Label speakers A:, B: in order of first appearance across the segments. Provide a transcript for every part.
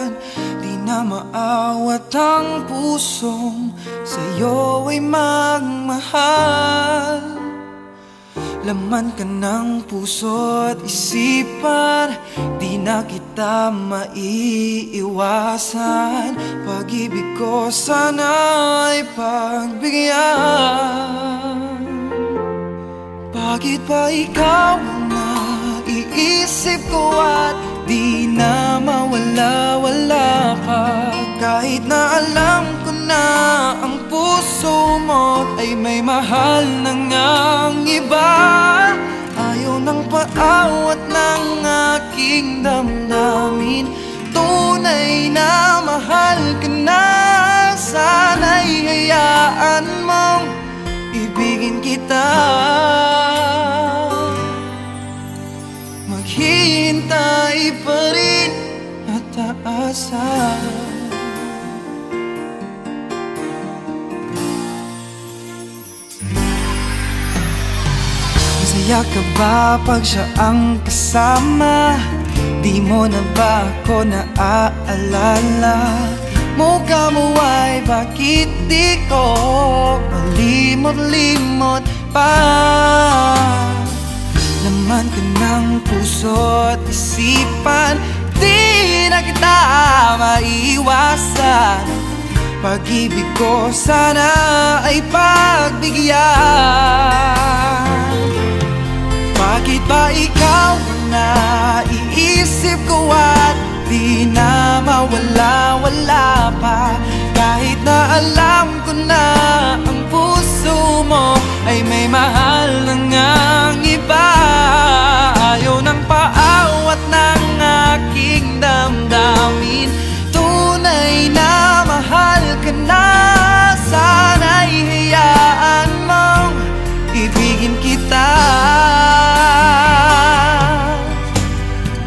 A: isipan, di na maawat ang pusong sa'yo ay magmahal. Laman ka ng puso at isipan, di na kita maiiwasan. Pag-ibig ko sana ay pagbigyan. Bakit ba ikaw ang naiisip ko at di na mawala-wala ka? Kahit na alam ko na ang puso mo ay may mahal na ngang iba. Ayaw ng paawat ng aking damdamin, tunay na mahal ka na. Sana'y hayaan mong ibigin kita. Maghihintay pa rin at aasa. Masaya ka ba pag siya ang kasama? Di mo na ba ako naaalala? Mukha mo ay bakit di ko malimot-limot pa? Laman ka ng puso at isipan, di na kita maiiwasan. Pag-ibig ko sana ay pagbigyan. Bakit ba ikaw ang naiisip ko at di na mawala-wala pa? Kahit na alam ko na ang puso mo ay may mahal na ngang iba. Ayaw ng paawat ng aking damdamin, tunay na mahal ka na. Sana'y hayaan mong ibigin kita.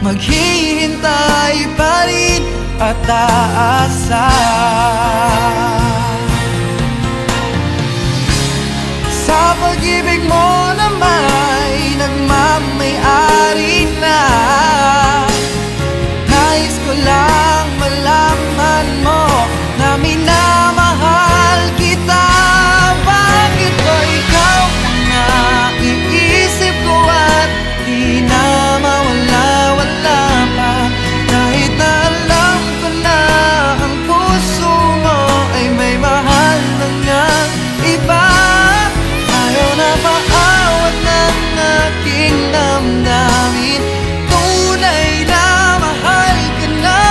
A: Maghihintay pa rin at aasa. Sa pag-ibig mo na may nagmamay-ari na, nais ko lang malaman mo na minamahal kita. Bakit ba ikaw ang naiisip ko at di na mawala-wala pa? Kahit na alam ko na ang puso mo ay may mahal na ngang iba. Ayaw na paawat ng aking damdamin, tunay na mahal ka na.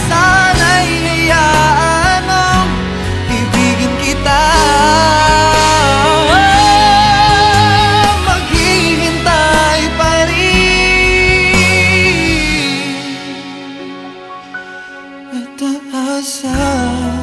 A: Sana'y hayaan mong ibigin kita. Maghihintay pa rin at aasa.